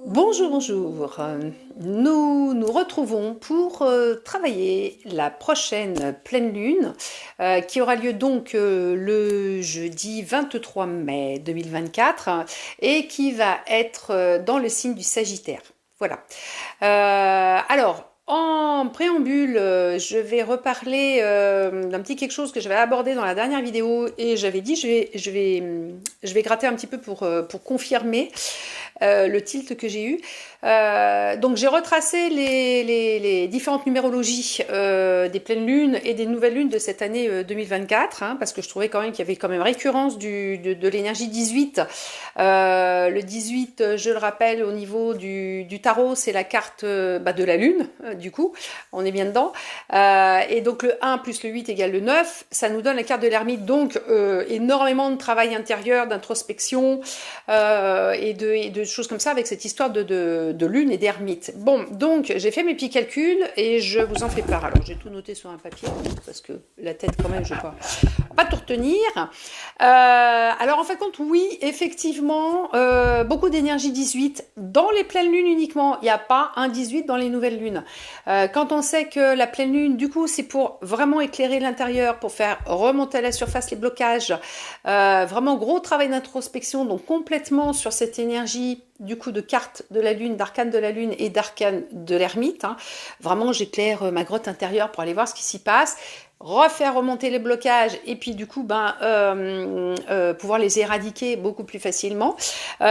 Bonjour, bonjour. Nous nous retrouvons pour travailler la prochaine pleine lune qui aura lieu donc le jeudi 23 mai 2024 et qui va être dans le signe du Sagittaire. Voilà. Alors, en préambule, je vais reparler d'un petit quelque chose que j'avais abordé dans la dernière vidéo et j'avais dit je vais gratter un petit peu pour confirmer le tilt que j'ai eu. Donc j'ai retracé les différentes numérologies des pleines lunes et des nouvelles lunes de cette année 2024, parce que je trouvais quand même qu'il y avait quand même récurrence de l'énergie 18. Le 18, je le rappelle, au niveau du tarot, c'est la carte de la lune, du coup, on est bien dedans. Et donc le 1 plus le 8 égale le 9, ça nous donne la carte de l'ermite, donc énormément de travail intérieur, d'introspection et de choses comme ça avec cette histoire de lune et d'ermite. Bon, donc j'ai fait mes petits calculs et je vous en fais part. Alors j'ai tout noté sur un papier parce que la tête quand même je ne vais pas tout retenir. Alors en fin de compte, oui, effectivement, beaucoup d'énergie 18 dans les pleines lunes uniquement. Il n'y a pas un 18 dans les nouvelles lunes. Quand on sait que la pleine lune, du coup, c'est pour vraiment éclairer l'intérieur, pour faire remonter à la surface les blocages, vraiment gros travail d'introspection, donc complètement sur cette énergie du coup de cartes de la lune, d'arcane de la lune et d'arcane de l'ermite. Vraiment, j'éclaire ma grotte intérieure pour aller voir ce qui s'y passe, refaire remonter les blocages et puis du coup pouvoir les éradiquer beaucoup plus facilement. On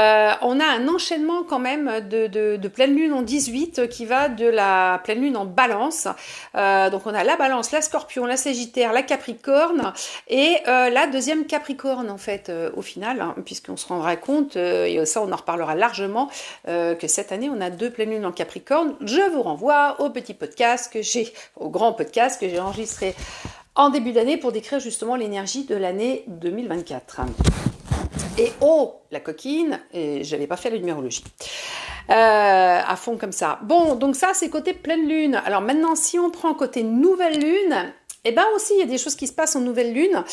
a un enchaînement quand même de pleine lune en 18 qui va de la pleine lune en balance. Donc on a la balance, la scorpion, la sagittaire, la capricorne et la deuxième capricorne en fait au final, puisqu'on se rendra compte, et ça on en reparlera largement, que cette année on a deux pleines lunes en capricorne. Je vous renvoie au petit podcast au grand podcast que j'ai enregistré en début d'année pour décrire justement l'énergie de l'année 2024. Et oh, la coquine, et j'avais pas fait la numérologie. À fond comme ça. Bon, donc ça c'est côté pleine lune. Alors maintenant, si on prend côté nouvelle lune, eh ben aussi, il y a des choses qui se passent en nouvelle lune.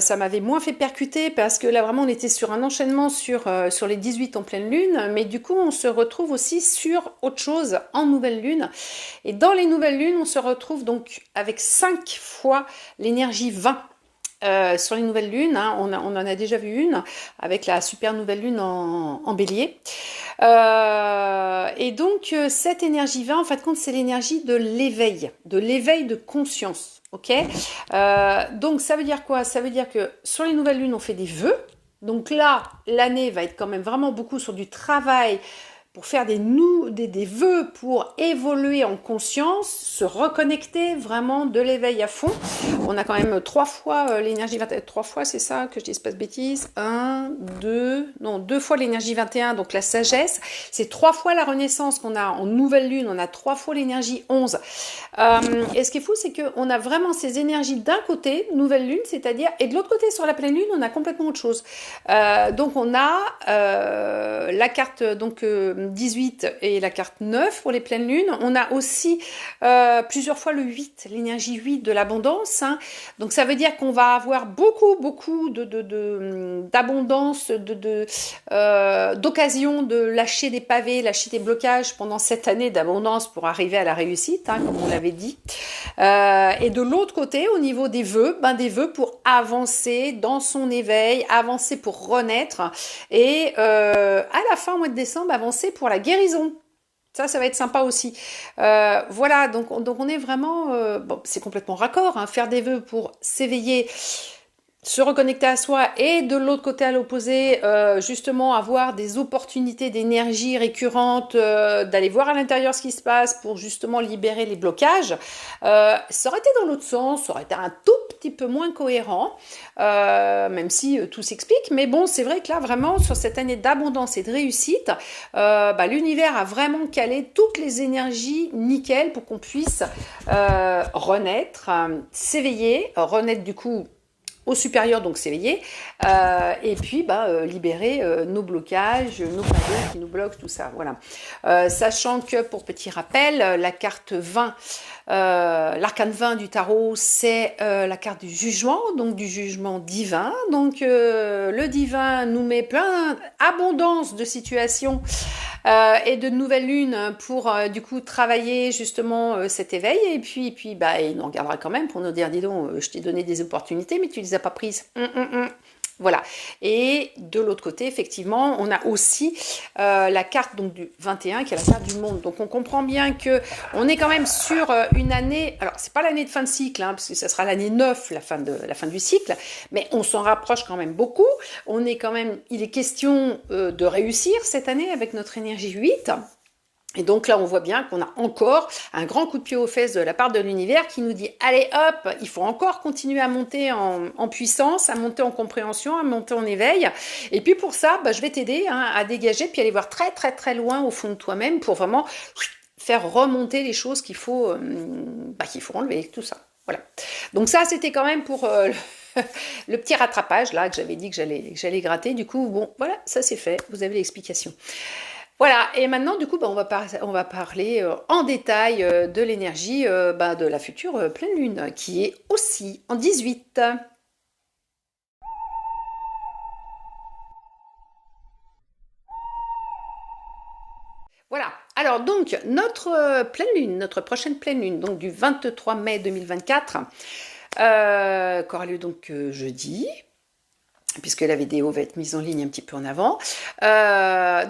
Ça m'avait moins fait percuter parce que là, vraiment, on était sur un enchaînement sur les 18 en pleine lune. Mais du coup, on se retrouve aussi sur autre chose en nouvelle lune. Et dans les nouvelles lunes, on se retrouve donc avec 5 fois l'énergie 20. Sur les nouvelles lunes, on en a déjà vu une avec la super nouvelle lune en bélier. Et donc, cette énergie 20, en fait, compte, c'est l'énergie de l'éveil de conscience. Ok, donc ça veut dire quoi? Ça veut dire que sur les nouvelles lunes, on fait des vœux. Donc là, l'année va être quand même vraiment beaucoup sur du travail pour faire des vœux pour évoluer en conscience, se reconnecter vraiment de l'éveil à fond. On a quand même 3 fois l'énergie 21, 3 fois, c'est ça, que je dise pas de bêtises, 2 fois l'énergie 21, donc la sagesse, c'est 3 fois la renaissance qu'on a en nouvelle lune, on a 3 fois l'énergie 11. Et ce qui est fou, c'est qu'on a vraiment ces énergies d'un côté, nouvelle lune, c'est-à-dire, et de l'autre côté, sur la pleine lune, on a complètement autre chose. Donc on a la carte, donc 18 et la carte 9 pour les pleines lunes. On a aussi plusieurs fois le 8, l'énergie 8 de l'abondance. Donc ça veut dire qu'on va avoir beaucoup d'abondance, d'occasion de lâcher des pavés, lâcher des blocages pendant cette année d'abondance pour arriver à la réussite, comme on l'avait dit. Et de l'autre côté, au niveau des vœux, des vœux pour avancer dans son éveil, avancer pour renaître et à la fin, au mois de décembre, avancer pour la guérison. Ça va être sympa aussi. Voilà, donc on est vraiment... c'est complètement raccord, faire des vœux pour s'éveiller, se reconnecter à soi et de l'autre côté à l'opposé, justement avoir des opportunités d'énergie récurrentes, d'aller voir à l'intérieur ce qui se passe pour justement libérer les blocages. Ça aurait été dans l'autre sens, ça aurait été un tout petit peu moins cohérent, même si tout s'explique. Mais bon, c'est vrai que là, vraiment, sur cette année d'abondance et de réussite, l'univers a vraiment calé toutes les énergies nickel pour qu'on puisse renaître, s'éveiller, renaître du coup au supérieur, donc s'éveiller, et puis libérer nos blocages, nos pavés qui nous bloquent, tout ça, voilà. Sachant que, pour petit rappel, la carte 20 L'arcane 20 du tarot, c'est la carte du jugement, donc du jugement divin. Donc le divin nous met plein abondance de situations et de nouvelles lunes pour du coup travailler justement cet éveil. Et puis bah, il nous regardera quand même pour nous dire, dis donc, je t'ai donné des opportunités, mais tu les as pas prises. Voilà. Et de l'autre côté, effectivement, on a aussi la carte donc du 21, qui est la carte du monde. Donc on comprend bien que on est quand même sur une année. Alors c'est pas l'année de fin de cycle, hein, parce que ça sera l'année 9, la fin du cycle, mais on s'en rapproche quand même beaucoup. On est quand même. Il est question de réussir cette année avec notre énergie 8. Et donc là, on voit bien qu'on a encore un grand coup de pied aux fesses de la part de l'univers qui nous dit « Allez hop, il faut encore continuer à monter en puissance, à monter en compréhension, à monter en éveil. Et puis pour ça, bah, je vais t'aider à dégager, puis aller voir très très très loin au fond de toi-même pour vraiment faire remonter les choses qu'il faut enlever, tout ça. » Voilà. Donc ça, c'était quand même pour le petit rattrapage là que j'avais dit que j'allais gratter. Du coup, bon, voilà, ça c'est fait. Vous avez l'explication. Voilà, et maintenant, du coup, bah, on va parler en détail de l'énergie de la future pleine lune, qui est aussi en 18. Voilà, alors donc, notre pleine lune, notre prochaine pleine lune, donc du 23 mai 2024, qui aura lieu donc jeudi, puisque la vidéo va être mise en ligne un petit peu en avant.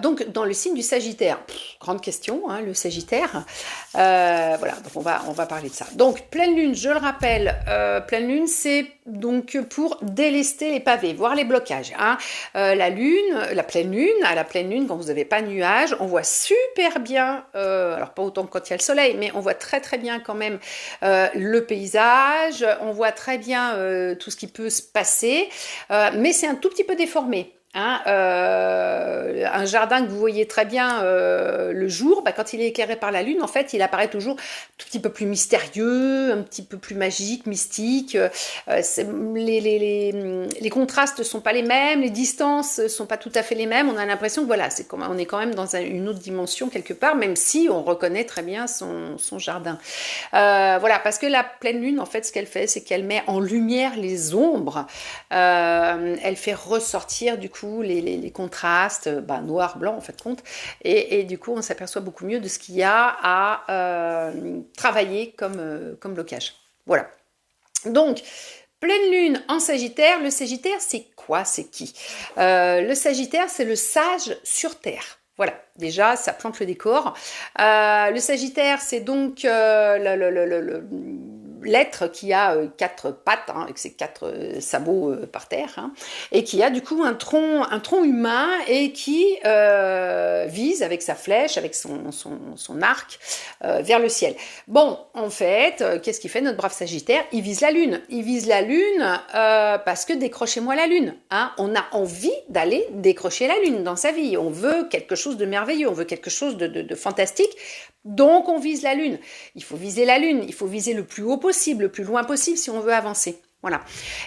Donc, dans le signe du Sagittaire, grande question, hein, le Sagittaire. Voilà, donc on va parler de ça. Donc, pleine lune, je le rappelle, pleine lune, c'est donc pour délester les pavés, voir les blocages. Hein. La pleine lune, à la pleine lune, quand vous n'avez pas de nuages, on voit super bien, alors pas autant que quand il y a le soleil, mais on voit très très bien quand même le paysage, on voit très bien tout ce qui peut se passer, mais c'est un tout petit peu déformé. Hein, un jardin que vous voyez très bien le jour, bah, quand il est éclairé par la lune, en fait, il apparaît toujours un tout petit peu plus mystérieux, un petit peu plus magique, mystique. Les contrastes ne sont pas les mêmes, les distances ne sont pas tout à fait les mêmes. On a l'impression que voilà, on est quand même dans une autre dimension quelque part, même si on reconnaît très bien son jardin. Voilà, parce que la pleine lune, en fait, ce qu'elle fait, c'est qu'elle met en lumière les ombres. Elle fait ressortir du coup les contrastes, noir, blanc en fait compte, et du coup on s'aperçoit beaucoup mieux de ce qu'il y a à travailler comme blocage. Voilà. Donc, pleine lune en Sagittaire, le Sagittaire c'est quoi, c'est qui le Sagittaire c'est le sage sur Terre. Voilà, déjà ça plante le décor. Le Sagittaire c'est donc l'être qui a quatre pattes, hein, avec ses quatre sabots par terre, hein, et qui a du coup un tronc humain et qui vise avec sa flèche, avec son arc vers le ciel. Bon, en fait, qu'est-ce qu'il fait notre brave Sagittaire? Il vise la lune. Il vise la lune parce que décrochez-moi la lune. Hein, on a envie d'aller décrocher la lune dans sa vie. On veut quelque chose de merveilleux, on veut quelque chose de fantastique. Donc on vise la lune. Il faut viser la lune, il faut viser le plus haut possible, le plus loin possible si on veut avancer. Voilà.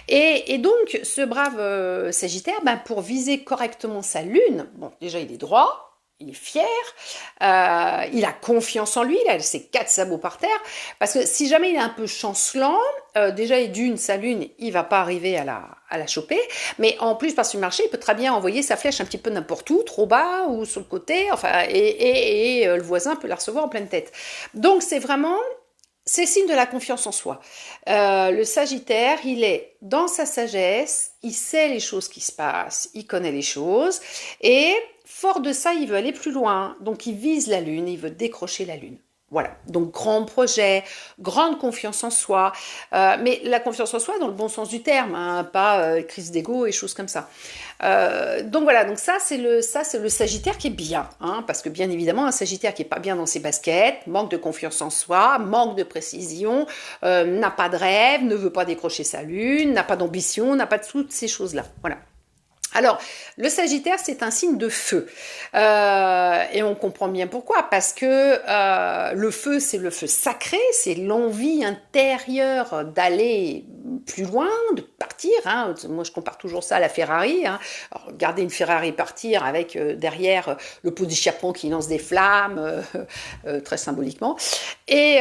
Et donc ce brave Sagittaire, pour viser correctement sa lune, bon déjà il est droit, il est fier, il a confiance en lui, il a ses quatre sabots par terre, parce que si jamais il est un peu chancelant, déjà et d'une, sa lune, il va pas arriver à la choper, mais en plus par-dessus le marché, il peut très bien envoyer sa flèche un petit peu n'importe où, trop bas ou sur le côté, enfin, et le voisin peut la recevoir en pleine tête. Donc c'est signe de la confiance en soi. Le Sagittaire, il est dans sa sagesse, il sait les choses qui se passent, il connaît les choses, et fort de ça, il veut aller plus loin. Donc il vise la lune, il veut décrocher la lune. Voilà, donc grand projet, grande confiance en soi, mais la confiance en soi dans le bon sens du terme, hein, pas crise d'ego et choses comme ça. Donc voilà, donc ça c'est le Sagittaire qui est bien, hein, parce que bien évidemment un Sagittaire qui est pas bien dans ses baskets, manque de confiance en soi, manque de précision, n'a pas de rêve, ne veut pas décrocher sa lune, n'a pas d'ambition, n'a pas de toutes ces choses-là. Voilà. Alors, le Sagittaire, c'est un signe de feu. Et on comprend bien pourquoi. Parce que le feu, c'est le feu sacré, c'est l'envie intérieure d'aller plus loin, de partir. Hein. Moi, je compare toujours ça à la Ferrari. Hein. Alors, regardez une Ferrari partir avec derrière le pot d'échappement qui lance des flammes, très symboliquement. Et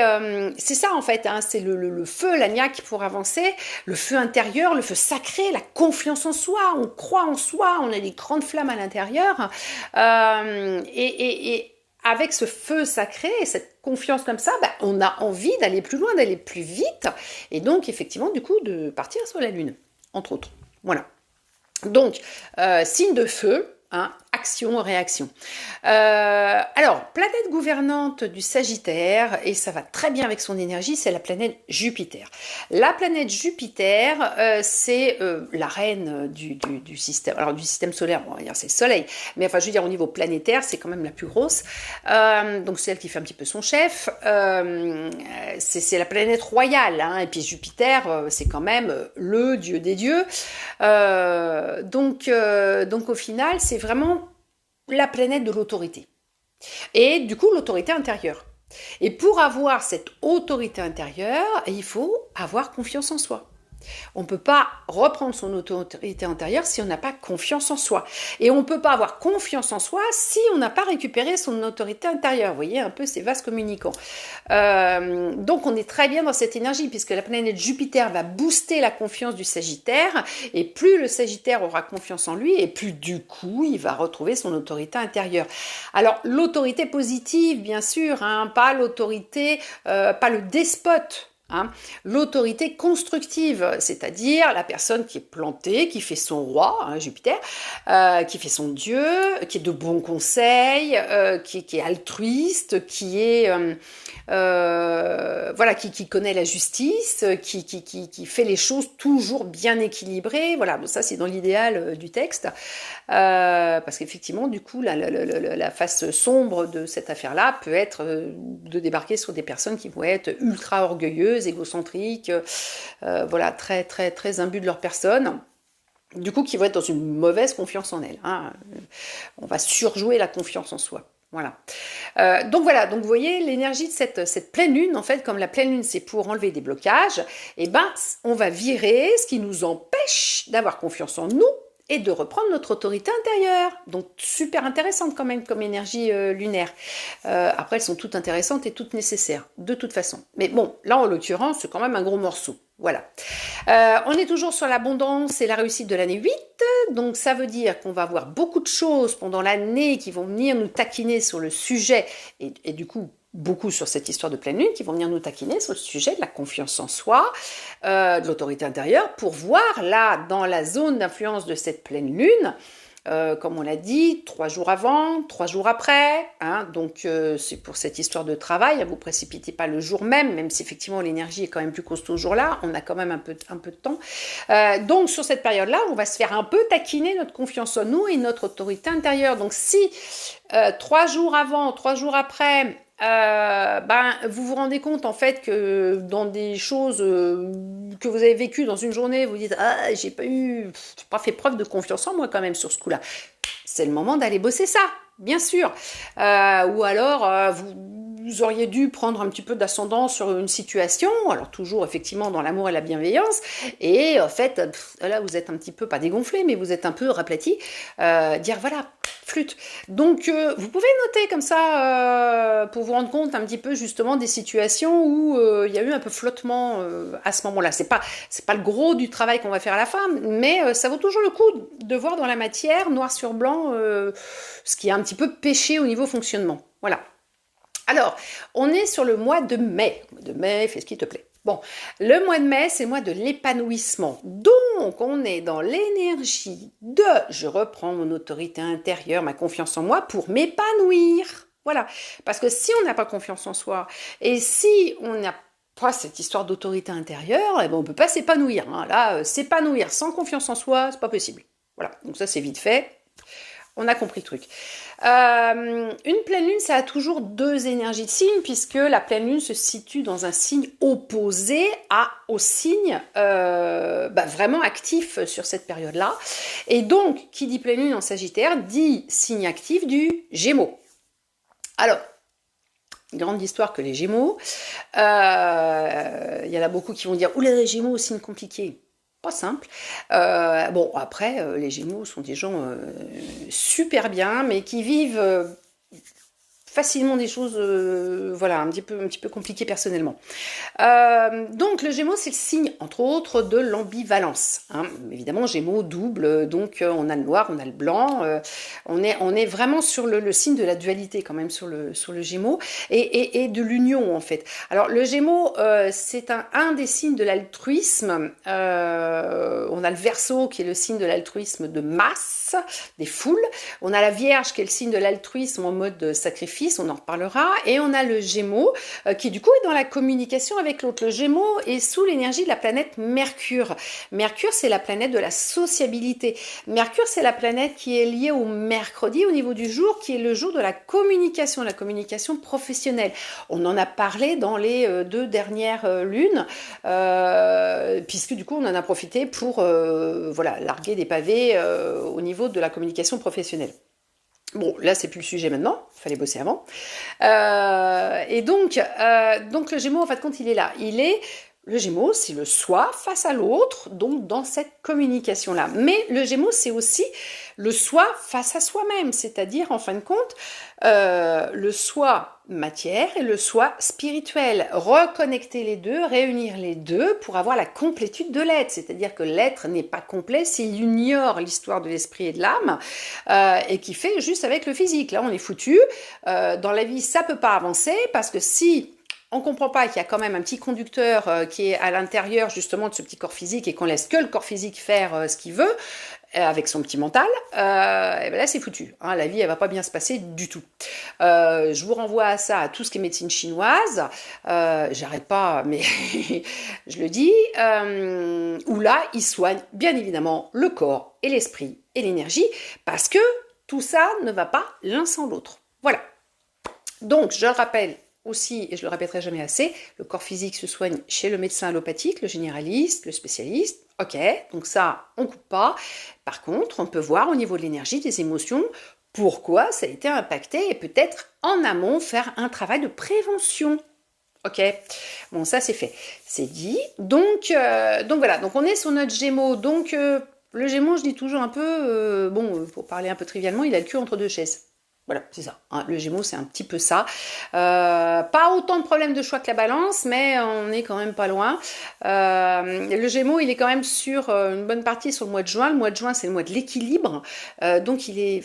c'est ça, en fait. Hein. C'est le feu, la niaque pour avancer, le feu intérieur, le feu sacré, la confiance en soi. On croit en soi, on a des grandes flammes à l'intérieur. Et avec ce feu sacré et cette confiance comme ça, on a envie d'aller plus loin, d'aller plus vite, et donc effectivement du coup de partir sur la Lune, entre autres. Voilà. Donc, signe de feu, hein, action, réaction. Alors, planète gouvernante du Sagittaire, et ça va très bien avec son énergie, c'est la planète Jupiter. La planète Jupiter, c'est la reine du système, alors du système solaire, bon, on va dire c'est le Soleil, mais enfin je veux dire au niveau planétaire, c'est quand même la plus grosse. Donc c'est elle qui fait un petit peu son chef. C'est la planète royale, hein, et puis Jupiter, c'est quand même le dieu des dieux. Donc au final, c'est vraiment la planète de l'autorité. Et du coup, l'autorité intérieure. Et pour avoir cette autorité intérieure, il faut avoir confiance en soi. On ne peut pas reprendre son autorité intérieure si on n'a pas confiance en soi. Et on ne peut pas avoir confiance en soi si on n'a pas récupéré son autorité intérieure. Vous voyez un peu ces vases communicants. Donc on est très bien dans cette énergie puisque la planète Jupiter va booster la confiance du Sagittaire et plus le Sagittaire aura confiance en lui et plus du coup il va retrouver son autorité intérieure. Alors l'autorité positive bien sûr, hein, pas l'autorité, pas le despote. Hein, l'autorité constructive, c'est-à-dire la personne qui est plantée, qui fait son roi, hein, Jupiter, qui fait son dieu, qui est de bons conseils, qui est altruiste, voilà, qui connaît la justice, qui fait les choses toujours bien équilibrées. Voilà, bon, ça c'est dans l'idéal du texte, parce qu'effectivement, du coup, la face sombre de cette affaire-là peut être de débarquer sur des personnes qui vont être ultra orgueilleuses, égocentriques, voilà, très très très imbus de leur personne. Du coup, qui vont être dans une mauvaise confiance en elles. Hein. On va surjouer la confiance en soi. Voilà. Donc voilà, donc vous voyez l'énergie de cette pleine lune, en fait, comme la pleine lune c'est pour enlever des blocages, et ben on va virer ce qui nous empêche d'avoir confiance en nous et de reprendre notre autorité intérieure. Donc super intéressante quand même comme énergie lunaire. Après elles sont toutes intéressantes et toutes nécessaires, de toute façon. Mais bon, là en l'occurrence c'est quand même un gros morceau. Voilà. On est toujours sur l'abondance et la réussite de l'année 8, donc ça veut dire qu'on va avoir beaucoup de choses pendant l'année qui vont venir nous taquiner sur le sujet, et du coup beaucoup sur cette histoire de pleine lune, qui vont venir nous taquiner sur le sujet de la confiance en soi, de l'autorité intérieure, pour voir là, dans la zone d'influence de cette pleine lune, comme on l'a dit, 3 jours avant, 3 jours après, hein, donc c'est pour cette histoire de travail, hein, vous précipitez pas le jour même si effectivement l'énergie est quand même plus costaud ce jour-là, on a quand même un peu de temps. Donc sur cette période-là, on va se faire un peu taquiner notre confiance en nous et notre autorité intérieure. Donc si 3 jours avant, 3 jours après, vous vous rendez compte en fait que dans des choses que vous avez vécues dans une journée, vous dites j'ai pas fait preuve de confiance en moi quand même sur ce coup-là. C'est le moment d'aller bosser ça, bien sûr. Ou alors vous auriez dû prendre un petit peu d'ascendant sur une situation, alors toujours effectivement dans l'amour et la bienveillance, et en fait là vous êtes un petit peu pas dégonflé, mais vous êtes un peu raplati, dire voilà, flûte. Donc vous pouvez noter comme ça pour vous rendre compte un petit peu justement des situations où il y a eu un peu flottement à ce moment-là. C'est pas le gros du travail qu'on va faire à la fin, mais ça vaut toujours le coup de voir dans la matière noir sur blanc ce qui a un petit peu péché au niveau fonctionnement. Voilà. Alors, on est sur le mois de mai. De mai, fais ce qui te plaît. Bon, le mois de mai, c'est le mois de l'épanouissement. Donc, on est dans l'énergie de « je reprends mon autorité intérieure, ma confiance en moi pour m'épanouir ». Voilà, parce que si on n'a pas confiance en soi et si on n'a pas cette histoire d'autorité intérieure, on ne peut pas s'épanouir. Hein. Là, s'épanouir sans confiance en soi, c'est pas possible. Voilà, donc ça c'est vite fait. On a compris le truc. Une pleine lune, ça a toujours 2 énergies de signe, puisque la pleine lune se situe dans un signe opposé au signe vraiment actif sur cette période-là. Et donc, qui dit pleine lune en Sagittaire, dit signe actif du Gémeaux. Alors, grande histoire que les Gémeaux. Il y en a beaucoup qui vont dire « Oula, les Gémeaux, signe compliqué ». Pas simple. Bon, après, les Gémeaux sont des gens super bien, mais qui vivent facilement des choses voilà, un petit peu compliquées personnellement. Donc le Gémeaux, c'est le signe, entre autres, de l'ambivalence. Hein. Évidemment, Gémeaux double, donc on a le noir, on a le blanc. On est vraiment sur le signe de la dualité quand même sur le Gémeaux et de l'union en fait. Alors le Gémeaux, c'est un des signes de l'altruisme. On a le Verseau qui est le signe de l'altruisme de masse, des foules. On a la Vierge qui est le signe de l'altruisme en mode sacrifice, on en reparlera. Et on a le Gémeaux qui du coup est dans la communication avec l'autre. Le Gémeaux est sous l'énergie de la planète Mercure. Mercure, c'est la planète de la sociabilité. Mercure, c'est la planète qui est liée au mercredi au niveau du jour, qui est le jour de la communication professionnelle. On en a parlé dans les 2 dernières lunes, puisque du coup, on en a profité pour voilà, larguer des pavés au niveau de la communication professionnelle. Bon, là, c'est plus le sujet maintenant. Il fallait bosser avant. Et donc le Gémeaux, en fait, quand il est là, le Gémeaux, c'est le soi face à l'autre, donc dans cette communication-là. Mais le Gémeaux, c'est aussi le soi face à soi-même, c'est-à-dire, en fin de compte, le soi matière et le soi spirituel. Reconnecter les deux, réunir les deux pour avoir la complétude de l'être. C'est-à-dire que l'être n'est pas complet s'il ignore l'histoire de l'esprit et de l'âme et qui fait juste avec le physique. Là, on est foutu. Dans la vie, ça peut pas avancer parce que si on comprend pas qu'il y a quand même un petit conducteur qui est à l'intérieur justement de ce petit corps physique et qu'on laisse que le corps physique faire ce qu'il veut avec son petit mental, et ben là c'est foutu. Hein, la vie elle va pas bien se passer du tout. Je vous renvoie à ça, à tout ce qui est médecine chinoise. J'arrête pas, mais je le dis. Où là ils soignent bien évidemment le corps et l'esprit et l'énergie parce que tout ça ne va pas l'un sans l'autre. Voilà. Donc je le rappelle aussi, et je le répéterai jamais assez, le corps physique se soigne chez le médecin allopathique, le généraliste, le spécialiste. Ok, donc ça, on coupe pas. Par contre, on peut voir au niveau de l'énergie, des émotions, pourquoi ça a été impacté et peut-être en amont faire un travail de prévention. Ok, bon ça c'est fait, c'est dit. Donc voilà, donc on est sur notre Gémeaux. Donc le Gémeaux, je dis toujours un peu, bon, pour parler un peu trivialement, il a le cul entre 2 chaises. Voilà, c'est ça. Hein. Le Gémeaux, c'est un petit peu ça. Pas autant de problèmes de choix que la Balance, mais on est quand même pas loin. Le Gémeaux, il est quand même sur une bonne partie sur le mois de juin. Le mois de juin, c'est le mois de l'équilibre. Donc,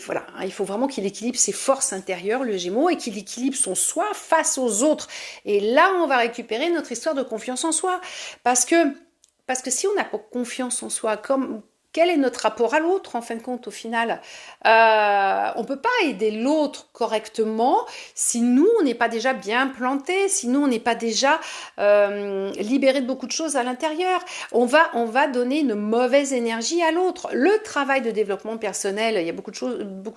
voilà, hein, il faut vraiment qu'il équilibre ses forces intérieures, le Gémeaux, et qu'il équilibre son soi face aux autres. Et là, on va récupérer notre histoire de confiance en soi. Parce que si on n'a pas confiance en soi, quel est notre rapport à l'autre en fin de compte au final? On peut pas aider l'autre correctement si nous on n'est pas déjà bien planté, si nous on n'est pas déjà libéré de beaucoup de choses à l'intérieur. On va donner une mauvaise énergie à l'autre. Le travail de développement personnel, il y a beaucoup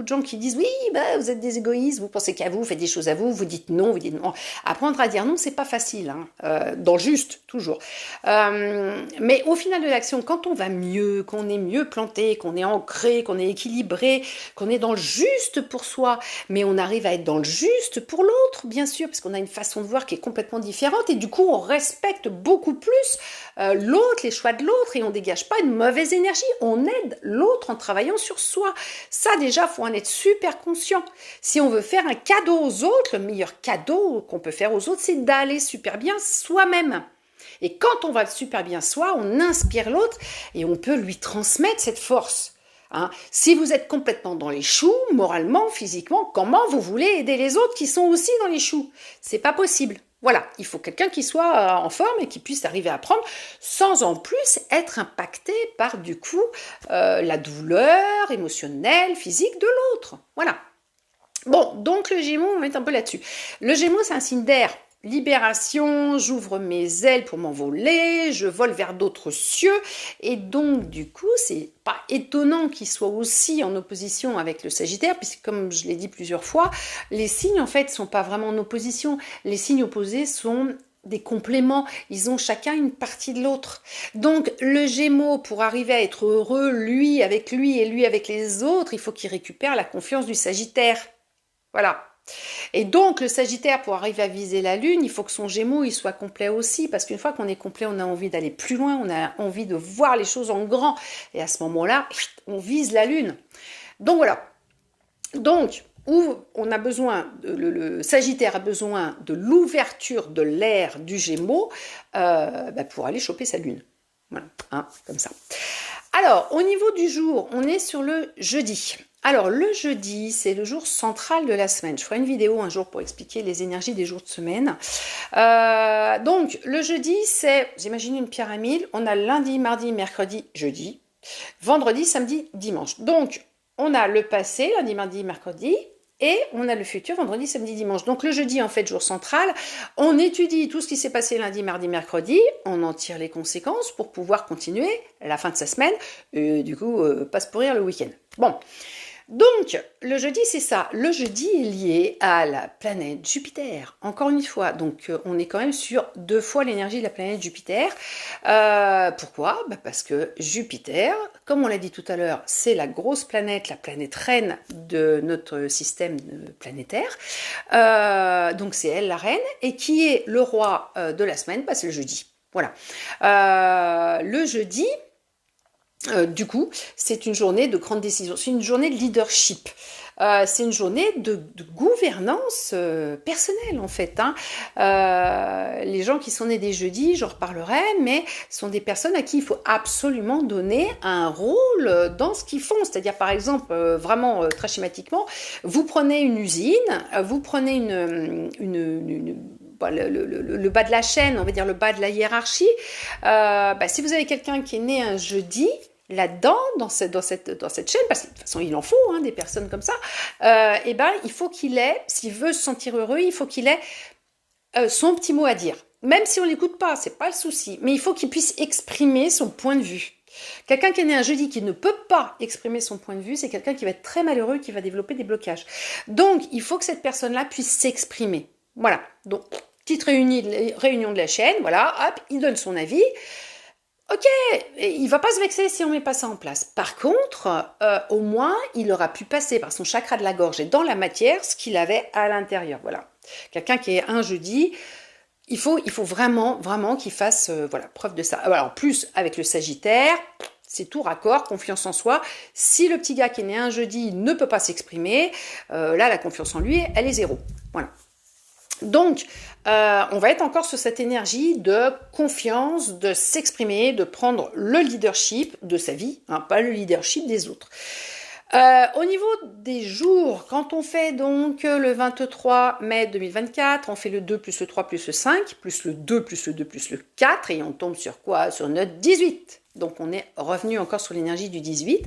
de gens qui disent oui, bah, vous êtes des égoïstes, vous pensez qu'à vous, vous faites des choses à vous, vous dites non. Apprendre à dire non, c'est pas facile, hein, dans le juste toujours. Mais au final de l'action, quand on va mieux, qu'on est mieux planté, qu'on est ancré, qu'on est équilibré, qu'on est dans le juste pour soi, mais on arrive à être dans le juste pour l'autre, bien sûr, parce qu'on a une façon de voir qui est complètement différente, et du coup, on respecte beaucoup plus l'autre, les choix de l'autre, et on dégage pas une mauvaise énergie, on aide l'autre en travaillant sur soi. Ça, déjà, faut en être super conscient. Si on veut faire un cadeau aux autres, le meilleur cadeau qu'on peut faire aux autres, c'est d'aller super bien soi-même. Et quand on va super bien soi, on inspire l'autre et on peut lui transmettre cette force. Hein. Si vous êtes complètement dans les choux, moralement, physiquement, comment vous voulez aider les autres qui sont aussi dans les choux? C'est pas possible. Voilà, il faut quelqu'un qui soit en forme et qui puisse arriver à prendre sans en plus être impacté par du coup la douleur émotionnelle, physique de l'autre. Voilà. Bon, donc le Gémeaux, on est un peu là-dessus. Le Gémeaux, c'est un signe d'air. Libération, j'ouvre mes ailes pour m'envoler, je vole vers d'autres cieux, et donc du coup c'est pas étonnant qu'il soit aussi en opposition avec le Sagittaire, puisque comme je l'ai dit plusieurs fois, les signes en fait sont pas vraiment en opposition, les signes opposés sont des compléments, ils ont chacun une partie de l'autre. Donc le Gémeaux, pour arriver à être heureux, lui avec lui et lui avec les autres, il faut qu'il récupère la confiance du Sagittaire. Voilà. Et donc, le Sagittaire, pour arriver à viser la Lune, il faut que son Gémeaux il soit complet aussi, parce qu'une fois qu'on est complet, on a envie d'aller plus loin, on a envie de voir les choses en grand. Et à ce moment-là, on vise la Lune. Donc voilà. Donc, où on a besoin, le Sagittaire a besoin de l'ouverture de l'air du Gémeaux pour aller choper sa Lune. Voilà, hein, comme ça. Alors, au niveau du jour, on est sur le jeudi. Alors, le jeudi, c'est le jour central de la semaine. Je ferai une vidéo un jour pour expliquer les énergies des jours de semaine. Donc, le jeudi, c'est, j'imagine une pyramide. On a lundi, mardi, mercredi, jeudi. Vendredi, samedi, dimanche. Donc, on a le passé, lundi, mardi, mercredi. Et on a le futur, vendredi, samedi, dimanche. Donc le jeudi, en fait, jour central, on étudie tout ce qui s'est passé lundi, mardi, mercredi, on en tire les conséquences pour pouvoir continuer la fin de sa semaine, du coup, pas se pourrir le week-end. Bon, donc le jeudi, c'est ça. Le jeudi est lié à la planète Jupiter, encore une fois. Donc on est quand même sur 2 fois l'énergie de la planète Jupiter. Pourquoi ? Parce que Jupiter, comme on l'a dit tout à l'heure, c'est la grosse planète, la planète reine de notre système planétaire. Donc c'est elle la reine. Et qui est le roi de la semaine ? C'est le jeudi. Voilà. Le jeudi... du coup, c'est une journée de grande décision, c'est une journée de leadership, c'est une journée de gouvernance personnelle en fait. Les gens qui sont nés des jeudis, j'en reparlerai, mais sont des personnes à qui il faut absolument donner un rôle dans ce qu'ils font. C'est-à-dire par exemple, vraiment très schématiquement, vous prenez une usine, vous prenez le bas de la chaîne, on va dire le bas de la hiérarchie. Si vous avez quelqu'un qui est né un jeudi, là-dedans, dans cette chaîne, parce que de toute façon il en faut des personnes comme ça, il faut qu'il ait, s'il veut se sentir heureux, il faut qu'il ait son petit mot à dire. Même si on l'écoute pas, c'est pas le souci, mais il faut qu'il puisse exprimer son point de vue. Quelqu'un qui est né un jeudi qui ne peut pas exprimer son point de vue, c'est quelqu'un qui va être très malheureux, qui va développer des blocages. Donc, il faut que cette personne-là puisse s'exprimer. Voilà. Donc, petite réunion de la chaîne, voilà, hop, il donne son avis. Ok, il va pas se vexer si on met pas ça en place. Par contre, au moins, il aura pu passer par son chakra de la gorge et dans la matière ce qu'il avait à l'intérieur. Voilà. Quelqu'un qui est un jeudi, il faut vraiment qu'il fasse preuve de ça. Alors, en plus, avec le Sagittaire, c'est tout raccord, confiance en soi. Si le petit gars qui est né un jeudi ne peut pas s'exprimer, là, la confiance en lui, elle est zéro. Voilà. Donc, on va être encore sur cette énergie de confiance, de s'exprimer, de prendre le leadership de sa vie, pas le leadership des autres. Au niveau des jours, quand on fait donc le 23 mai 2024, on fait le 2 plus le 3 plus le 5, plus le 2 plus le 2 plus le 4, et on tombe sur quoi ? Sur notre 18. Donc on est revenu encore sur l'énergie du 18.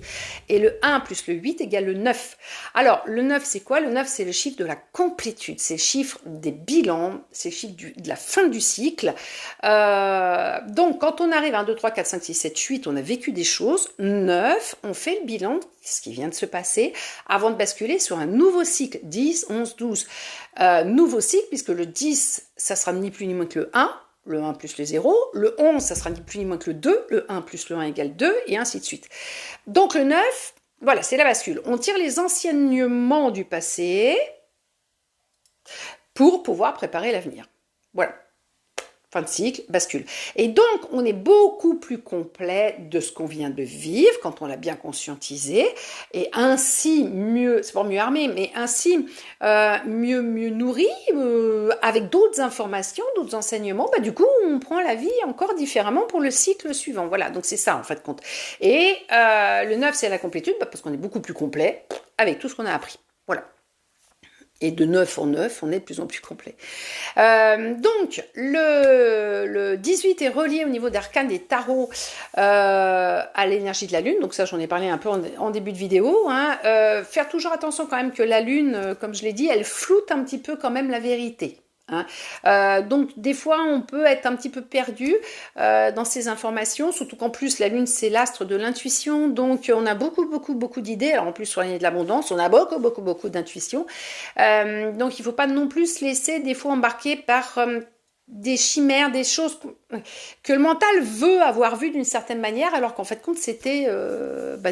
Et le 1 plus le 8 égale le 9. Alors le 9 c'est quoi ? Le 9 c'est le chiffre de la complétude, c'est le chiffre des bilans, c'est le chiffre de la fin du cycle. Donc quand on arrive à 1, 2, 3, 4, 5, 6, 7, 8, on a vécu des choses. 9, on fait le bilan, ce qui vient de se passer, avant de basculer sur un nouveau cycle, 10, 11, 12. Nouveau cycle, puisque le 10, ça sera ni plus ni moins que le 1. Le 1 plus le 0, le 11, ça sera ni plus ni moins que le 2, le 1 plus le 1 égale 2, et ainsi de suite. Donc le 9, voilà, c'est la bascule. On tire les enseignements du passé pour pouvoir préparer l'avenir. Voilà. Fin de cycle, bascule. Et donc, on est beaucoup plus complet de ce qu'on vient de vivre quand on l'a bien conscientisé, et ainsi mieux, c'est pas mieux armé, mais ainsi mieux nourri, avec d'autres informations, d'autres enseignements. Du coup, on prend la vie encore différemment pour le cycle suivant. Voilà, donc c'est ça en fait de compte. Et le 9, c'est la complétude, parce qu'on est beaucoup plus complet avec tout ce qu'on a appris. Voilà. Et de 9 en 9, on est de plus en plus complet. Donc, le 18 est relié au niveau d'arcane des tarots à l'énergie de la Lune. Donc ça, j'en ai parlé un peu en début de vidéo. Faire toujours attention quand même que la Lune, comme je l'ai dit, elle floute un petit peu quand même la vérité. Donc des fois on peut être un petit peu perdu dans ces informations, surtout qu'en plus la Lune c'est l'astre de l'intuition, donc on a beaucoup d'idées. Alors en plus sur l'année de l'abondance on a beaucoup d'intuition, donc il ne faut pas non plus se laisser des fois embarquer par des chimères, des choses que le mental veut avoir vues d'une certaine manière, alors qu'en fait, compte, c'était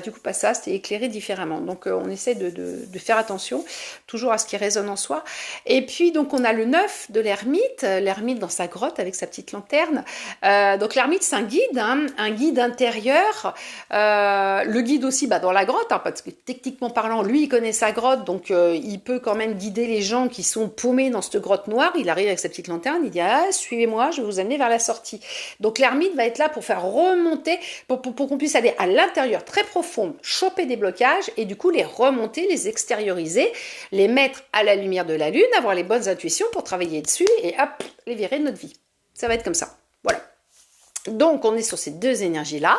du coup pas ça, c'était éclairé différemment. Donc, on essaie de faire attention, toujours à ce qui résonne en soi. Et puis, donc, on a le 9 de l'ermite dans sa grotte avec sa petite lanterne. Donc, l'ermite, c'est un guide intérieur. Le guide aussi dans la grotte, parce que techniquement parlant, lui, il connaît sa grotte, donc il peut quand même guider les gens qui sont paumés dans cette grotte noire. Il arrive avec sa petite lanterne, il dit suivez-moi, je vais vous amener vers la sortie. Donc l'ermite va être là pour faire remonter, pour qu'on puisse aller à l'intérieur très profond, choper des blocages et du coup les remonter, les extérioriser, les mettre à la lumière de la lune, avoir les bonnes intuitions pour travailler dessus et hop, les virer de notre vie. Ça va être comme ça. Voilà. Donc on est sur ces deux énergies-là.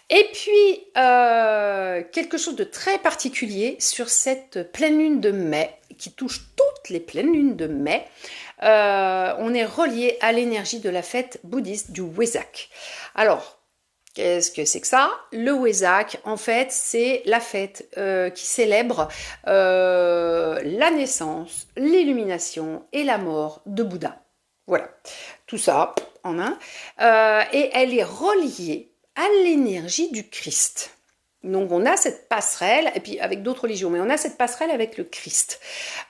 Et puis, quelque chose de très particulier sur cette pleine lune de mai, qui touche toutes les pleines lunes de mai, on est relié à l'énergie de la fête bouddhiste du Wesak. Alors, qu'est-ce que c'est que ça? Le Wesak, en fait, c'est la fête qui célèbre la naissance, l'illumination et la mort de Bouddha. Voilà, tout ça en un. Et elle est reliée à l'énergie du Christ. Donc on a cette passerelle, et puis avec d'autres religions, mais on a cette passerelle avec le Christ.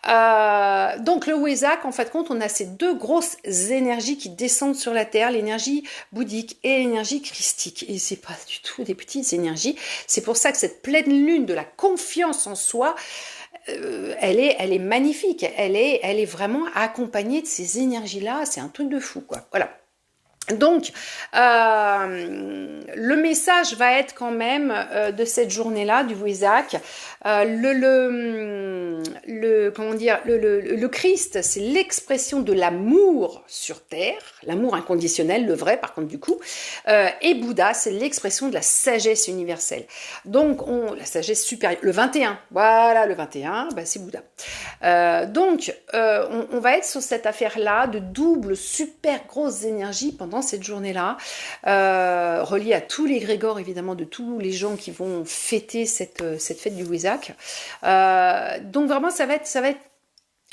Donc le Wesak, en fait, compte, on a ces deux grosses énergies qui descendent sur la Terre, l'énergie bouddhique et l'énergie christique. Et c'est pas du tout des petites énergies. C'est pour ça que cette pleine lune de la confiance en soi, elle est magnifique. Elle est vraiment accompagnée de ces énergies-là. C'est un truc de fou, quoi. Voilà. Donc, le message va être quand même de cette journée-là du Wesak. Le Christ, c'est l'expression de l'amour sur terre, l'amour inconditionnel, le vrai, par contre du coup. Et Bouddha, c'est l'expression de la sagesse universelle. Donc, la sagesse supérieure. Le 21, voilà, le 21, c'est Bouddha. Donc, on va être sur cette affaire-là de double super grosse énergie pendant cette journée-là, reliée à tous les grégores, évidemment, de tous les gens qui vont fêter cette fête du Wesak. Donc vraiment, ça va être,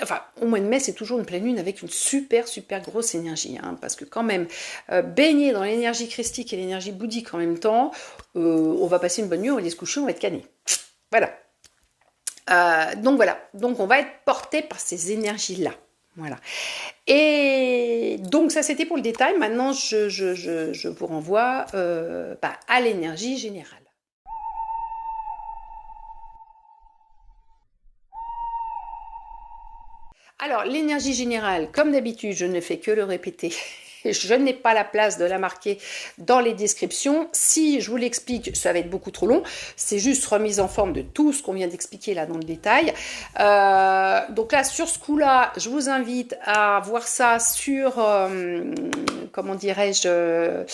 enfin, au mois de mai, c'est toujours une pleine lune avec une super grosse énergie, parce que quand même, baigner dans l'énergie christique et l'énergie bouddhique en même temps, on va passer une bonne nuit, on va aller se coucher, on va être cané. Voilà. Donc on va être porté par ces énergies-là. Voilà. Et donc ça c'était pour le détail. Maintenant je vous renvoie à l'énergie générale. Alors l'énergie générale, comme d'habitude, je ne fais que le répéter. Je n'ai pas la place de la marquer dans les descriptions. Si je vous l'explique, ça va être beaucoup trop long. C'est juste remise en forme de tout ce qu'on vient d'expliquer là dans le détail. Donc là, sur ce coup-là, je vous invite à voir ça sur, comment dirais-je,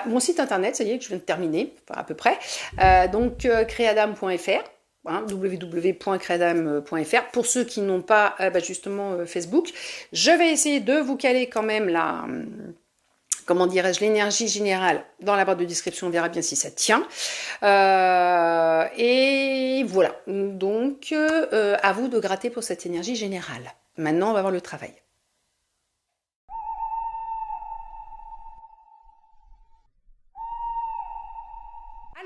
mon site internet, ça y est, que je viens de terminer, à peu près. Donc, créadam.fr. www.créadam.fr pour ceux qui n'ont pas justement Facebook. Je vais essayer de vous caler quand même l'énergie générale dans la barre de description, on verra bien si ça tient. Et voilà, donc à vous de gratter pour cette énergie générale. Maintenant, on va voir le travail.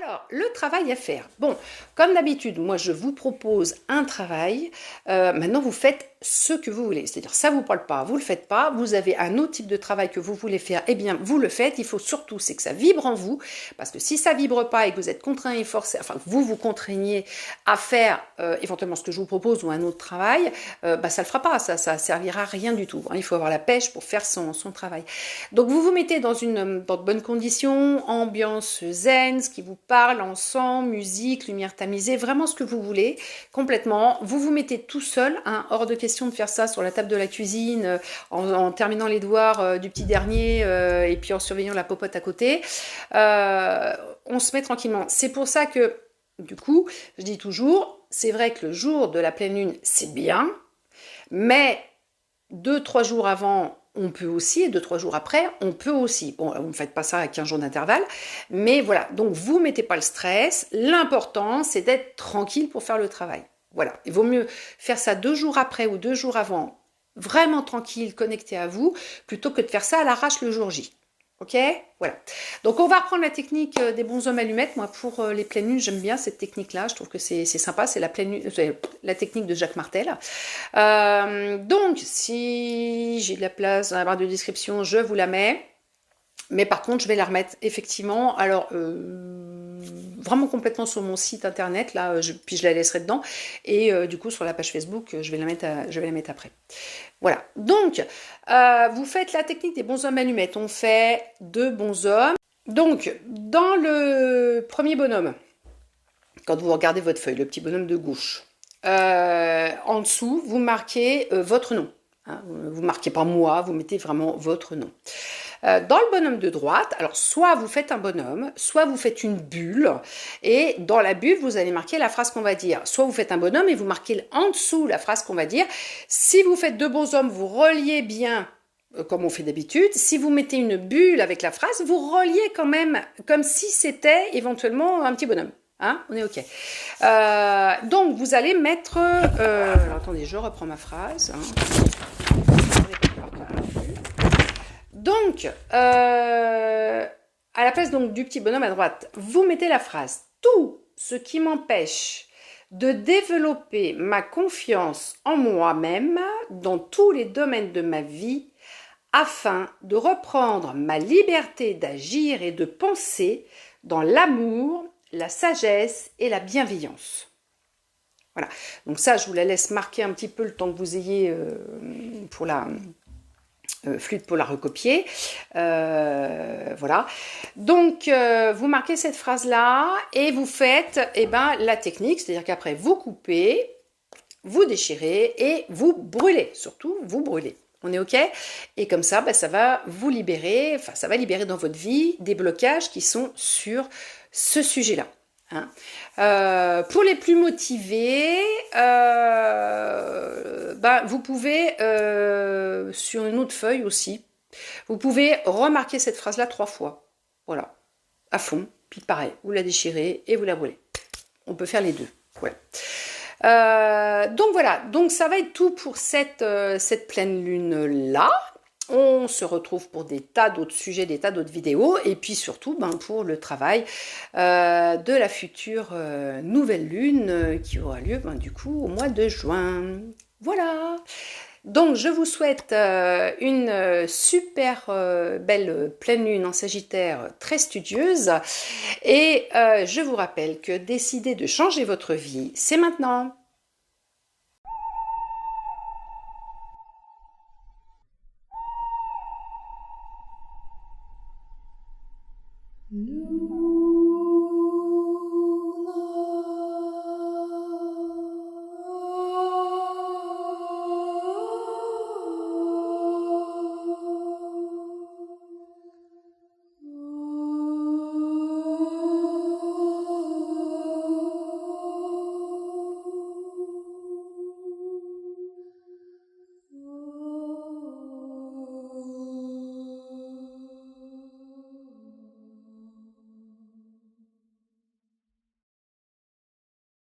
Alors, le travail à faire. Bon, comme d'habitude, moi je vous propose un travail. Maintenant, vous faites ce que vous voulez. C'est-à-dire, ça vous parle pas, vous le faites pas. Vous avez un autre type de travail que vous voulez faire, eh bien, vous le faites. Il faut surtout, c'est que ça vibre en vous. Parce que si ça vibre pas et que vous êtes contraint et forcé, enfin, vous contraignez à faire éventuellement ce que je vous propose ou un autre travail, ça le fera pas. Ça servira à rien du tout. Il faut avoir la pêche pour faire son travail. Donc, vous vous mettez dans de bonnes conditions, ambiance zen, ce qui vous parle, encens, musique, lumière tamisée, vraiment ce que vous voulez, complètement. Vous vous mettez tout seul, hors de question de faire ça sur la table de la cuisine, en terminant les devoirs du petit dernier et puis en surveillant la popote à côté. On se met tranquillement. C'est pour ça que, du coup, je dis toujours, c'est vrai que le jour de la pleine lune, c'est bien, mais 2-3 jours avant, on peut aussi, et 2-3 jours après, on peut aussi. Bon, vous ne faites pas ça à 15 jours d'intervalle, mais voilà. Donc, vous ne mettez pas le stress. L'important, c'est d'être tranquille pour faire le travail. Voilà. Il vaut mieux faire ça 2 jours après ou 2 jours avant, vraiment tranquille, connecté à vous, plutôt que de faire ça à l'arrache le jour J. Ok, voilà. Donc on va reprendre la technique des bonshommes allumettes. Moi, pour les pleines lunes, j'aime bien cette technique-là. Je trouve que c'est sympa. C'est la pleine lune, la technique de Jacques Martel. Donc, si j'ai de la place dans la barre de description, je vous la mets. Mais par contre, je vais la remettre effectivement. Alors, vraiment complètement sur mon site internet, là, puis je la laisserai dedans. Et du coup, sur la page Facebook, je vais la mettre après. Voilà. Donc, vous faites la technique des bonshommes allumettes. On fait 2 bonshommes. Donc, dans le premier bonhomme, quand vous regardez votre feuille, le petit bonhomme de gauche, en dessous, vous marquez votre nom. Hein, vous ne marquez pas moi, vous mettez vraiment votre nom. Dans le bonhomme de droite, alors soit vous faites un bonhomme, soit vous faites une bulle, et dans la bulle, vous allez marquer la phrase qu'on va dire. Soit vous faites un bonhomme et vous marquez en dessous la phrase qu'on va dire. Si vous faites 2 bonshommes, vous reliez bien comme on fait d'habitude. Si vous mettez une bulle avec la phrase, vous reliez quand même comme si c'était éventuellement un petit bonhomme. Hein, on est OK. Donc, vous allez mettre... alors, attendez, je reprends ma phrase. Hein. Donc, à la place donc, du petit bonhomme à droite, vous mettez la phrase « Tout ce qui m'empêche de développer ma confiance en moi-même dans tous les domaines de ma vie afin de reprendre ma liberté d'agir et de penser dans l'amour, la sagesse et la bienveillance. » Voilà. Donc ça, je vous la laisse marquer un petit peu le temps que vous ayez pour la... flûte pour la recopier. Voilà. Donc, vous marquez cette phrase-là et vous faites la technique, c'est-à-dire qu'après, vous coupez, vous déchirez et vous brûlez. Surtout, vous brûlez. On est OK? Et comme ça, ça va vous libérer, enfin, ça va libérer dans votre vie des blocages qui sont sur ce sujet-là. Hein. Pour les plus motivés, vous pouvez, sur une autre feuille aussi, vous pouvez remarquer cette phrase-là 3 fois. Voilà, à fond. Puis pareil, vous la déchirez et vous la brûlez. On peut faire les deux. Ouais. Donc voilà, donc ça va être tout pour cette pleine lune-là. On se retrouve pour des tas d'autres sujets, des tas d'autres vidéos, et puis surtout pour le travail de la future nouvelle lune qui aura lieu du coup au mois de juin. Voilà. Donc je vous souhaite une super belle pleine lune en Sagittaire très studieuse, et je vous rappelle que décider de changer votre vie, c'est maintenant. No.